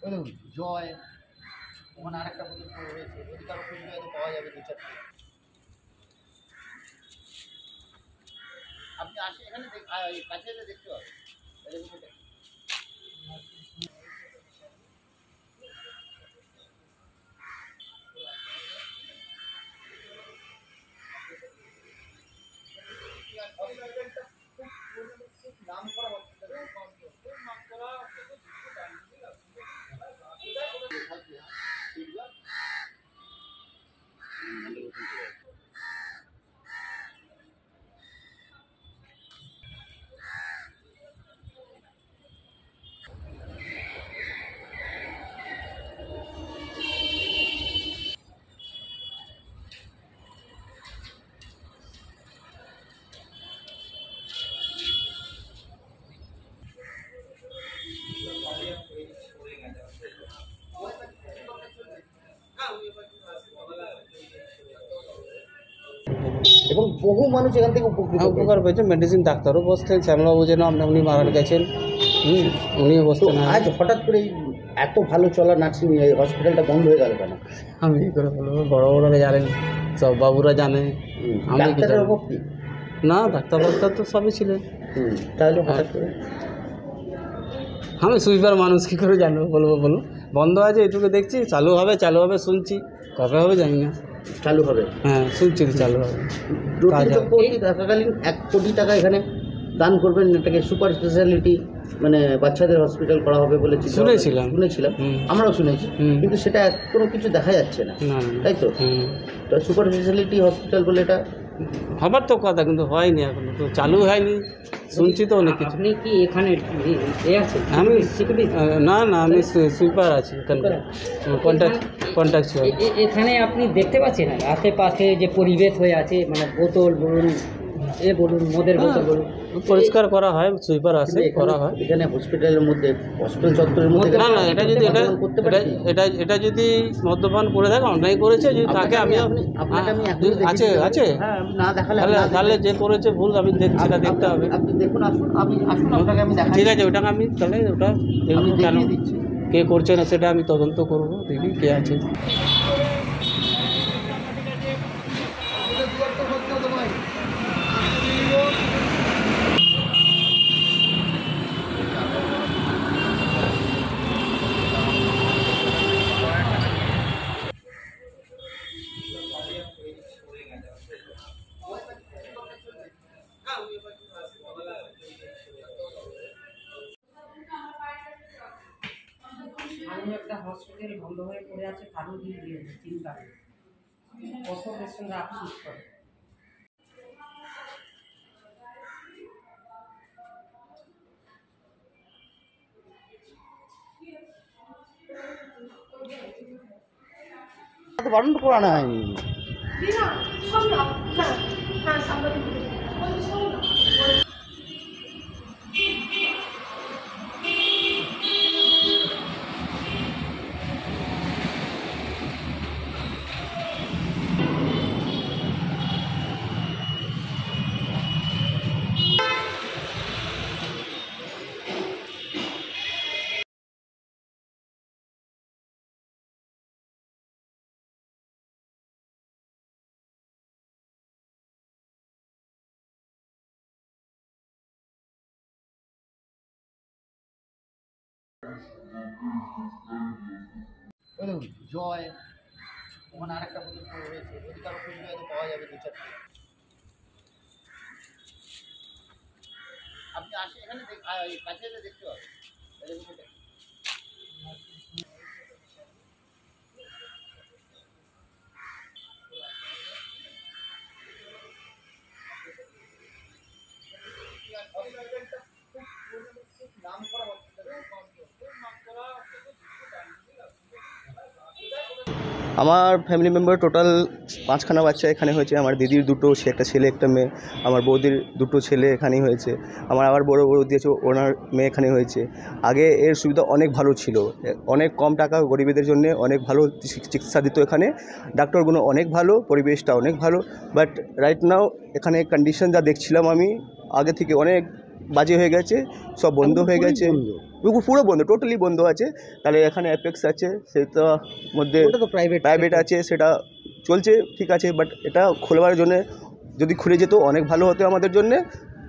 ওই দেখুন জয়, ওখানে আরেকটা বোতল রয়েছে, যদি কারো খুঁজলে হয়তো পাওয়া যাবে দু চারটে। আপনি আসে এখানে কাছে এলে দেখতে পাবেন। নাম করা এবং বহু মানুষ এখান থেকে উপকার পেয়েছে। মেডিসিন ডাক্তারও বসতেন, শ্যামলাবাবু যেন উনি মারা গেছেন, উনিও বসতেন। আজ হঠাৎ করে এত ভালো চলা নার্সিং হসপিটালটা বন্ধ হয়ে গেল কেন? আমি কী করে বলবো, বড় বড়রা জানেন, সব বাবুরা জানে। ডাক্তারের অভাব কি? না, ডাক্তার তো সবই ছিলেন। তাহলে হঠাৎ করে আমি সুইপার মানুষ, কী করে জানবো বলবো বলুন। বন্ধ আছে এটুকু দেখছি, চালু হবে শুনছি, কবে হবে জানি না। চালু হবে? হ্যাঁ শুনছি চালু হবে। থাকাকালীন 1 কোটি টাকা এখানে দান করবেন, এটাকে সুপার স্পেশালিটি মানে বাচ্চাদের হসপিটাল করা হবে বলে শুনেছিলাম। আমরাও শুনেছি, কিন্তু সেটা কোনো কিছু দেখা যাচ্ছে না, তাই তো? সুপার স্পেশালিটি হসপিটাল বলে এটা হবার তো কথা, কিন্তু হয়নি এখনো, তো চালু হয়নি, শুনছি তো অনেক কিছু। আপনি কি এখানে আমি না আমি সুইপার আছি এখানকার, কন্ট্যাক্ট। এখানে আপনি দেখতে পাচ্ছেন আশেপাশে যে পরিবেশ হয়ে আছে, মানে বোতল বলুন, বলুন মদের বোতল বলুন, পরিষ্কার করা হয়, সুইপার আসে করা হয় এখানে হসপিটালের মধ্যে, হসপিটাল চত্বরের মধ্যে। না এটা যদি এটা যদি মদ্যপান করে থাকে, অন্যায় করেছে যদি থাকে, আমি আছে না দেখালে তাহলে যে করেছে ভুল, আমি সেটা দেখতে হবে। আপনি দেখুন, আসুন আপনাকে আমি দেখাই। ঠিক আছে, ওটাকে আমি তাহলে ওটা দেখুন কেন কে করছে না সেটা আমি তদন্ত করবো, দেখি কে আছে। একটা হসপিটাল বন্ধ হয়ে পড়ে আছে, কারো চিন্তা নেই, কত পেশেন্টরা আফসোস করে। বারণ করা নাই। ওই দেখুন জয়, ওখানে আরেকটা বোতল রয়েছে, যদি কারো খুঁজলে হয়তো পাওয়া যাবে দু চারটে। আপনি আসে এখানে কাছে এলে দেখতে পাবেন। নাম করা আমার ফ্যামিলি মেম্বার টোটাল 5খানা বাচ্চা এখানে হয়েছে। আমার দিদির দুটো, একটা ছেলে একটা মেয়ে। আমার বৌদির দুটো ছেলে এখানেই হয়েছে। আমার আবার বড় বৌদি আছে, ওনার মেয়ে এখানে হয়েছে। আগে এর সুবিধা অনেক ভালো ছিল, অনেক কম টাকা গরিবদের জন্য অনেক ভালো চিকিৎসা দিত এখানে। ডাক্তারগুলো অনেক ভালো, পরিবেশটা অনেক ভালো। বাট রাইট নাও এখানে কন্ডিশন যা দেখছিলাম আমি, আগে থেকে অনেক বাজে হয়ে গেছে, সব বন্ধ হয়ে গেছে, পুরো বন্ধ, টোটালি বন্ধ আছে। তাহলে এখানে অ্যাপেক্স আছে, সেটা মধ্যে ওটা তো প্রাইভেট আছে, সেটা চলছে ঠিক আছে, বাট এটা খোলবার জন্যে যদি খুলে যেত অনেক ভালো হতো আমাদের জন্যে।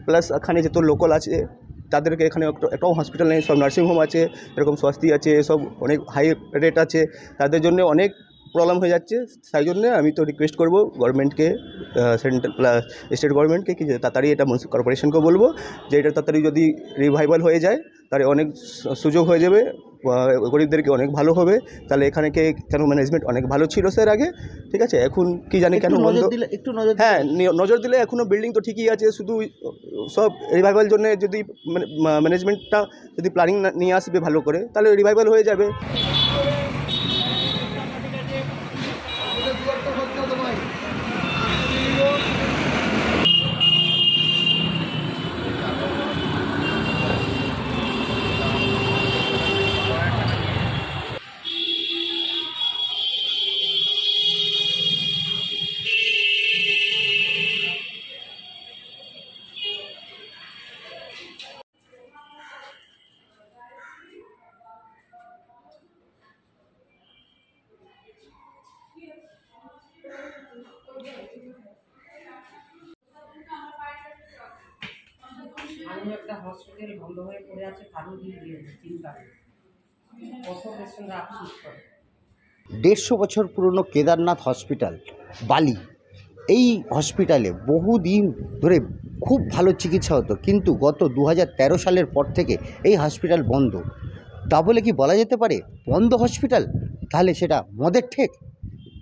প্লাস এখানে যত লোকাল আছে তাদেরকে, এখানে একটাও হসপিটাল নেই, সব নার্সিংহোম আছে, এরকম স্বস্তি আছে, সব অনেক হাই রেট আছে, তাদের জন্য অনেক প্রবলেম হয়ে যাচ্ছে। তাই জন্যে আমি তো রিকোয়েস্ট করবো গভর্নমেন্টকে, সেন্ট্রাল প্লাস স্টেট গভর্নমেন্টকে, কি যে তাড়াতাড়ি এটা মিউনিসিপ্যাল কর্পোরেশনকে বলবো যে এটা তাড়াতাড়ি যদি রিভাইভাল হয়ে যায় তাহলে অনেক সুযোগ হয়ে যাবে, গরিবদেরকে অনেক ভালো হবে। তাহলে এখানে কেন ম্যানেজমেন্ট অনেক ভালো ছিল স্যার আগে, ঠিক আছে, এখন কি জানি কেন বন্ধ। একটু নজর হ্যাঁ, নজর দিলে এখনও বিল্ডিং তো ঠিকই আছে, শুধু সব রিভাইভাল জন্য যদি ম্যানেজমেন্টটা যদি প্ল্যানিং নিয়ে আসবে ভালো করে, তাহলে রিভাইভাল হয়ে যাবে। আমি একটা হসপিটাল বন্ধ হয়ে পড়ে আছে, কারো দিয়ে চিন্তা কত পেশেন্টরা আফসোস করে। 150 বছর পুরনো কেদারনাথ হসপিটাল বালি, এই হসপিটালে বহুদিন ধরে খুব ভালো চিকিৎসা হতো, কিন্তু গত 2013 সালের পর থেকে এই হসপিটাল বন্ধ। তা বলে কি বলা যেতে পারে বন্ধ হসপিটাল? তাহলে সেটা মদের ঠেক,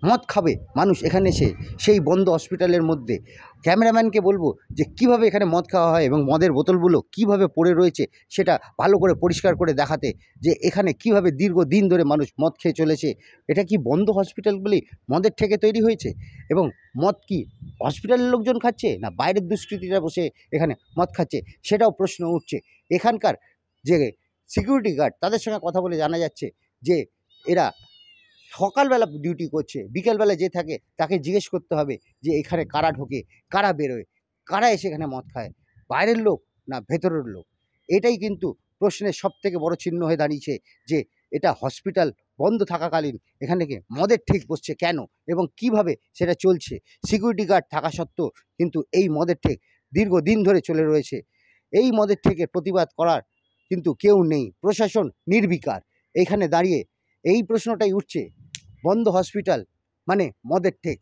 মদ খাবে মানুষ এখানে এসে সেই বন্ধ হসপিটালের মধ্যে। ক্যামেরাম্যানকে বলবো যে কিভাবে এখানে মদ খাওয়া হয় এবং মদের বোতলগুলো কিভাবে পড়ে রয়েছে সেটা ভালো করে পরিষ্কার করে দেখাতে, যে এখানে কিভাবে দীর্ঘদিন ধরে মানুষ মদ খেয়ে চলেছে। এটা কি বন্ধ হসপিটালগুলি মদের ঠেকে তৈরি হয়েছে? এবং মদ কি হসপিটালের লোকজন খাচ্ছে, না বাইরের দুষ্কৃতীরা বসে এখানে মদ খাচ্ছে, সেটাও প্রশ্ন উঠছে। এখানকার যে সিকিউরিটি গার্ড, তাদের সঙ্গে কথা বলে জানা যাচ্ছে যে এরা সকালবেলা ডিউটি করছে, বিকেলবেলা যে থাকে তাকে জিজ্ঞেস করতে হবে যে এখানে কারা ঢোকে, কারা বেরোয়, কারা এসে এখানে মদ খায়, বাইরের লোক না ভেতরের লোক। এটাই কিন্তু প্রশ্নের সবথেকে বড় চিহ্ন হয়ে দাঁড়িয়েছে যে এটা হসপিটাল বন্ধ থাকাকালীন এখানে কি মদের ঠিক বসছে কেন এবং কিভাবে সেটা চলছে। সিকিউরিটি গার্ড থাকা সত্ত্বেও কিন্তু এই মদের ঠেক দীর্ঘদিন ধরে চলে রয়েছে। এই মদের ঠেকের প্রতিবাদ করার কিন্তু কেউ নেই, প্রশাসন নির্বিকার। এইখানে দাঁড়িয়ে এই প্রশ্নটাই উঠছে, বন্ধ হসপিটাল মানে মদের ঠেক।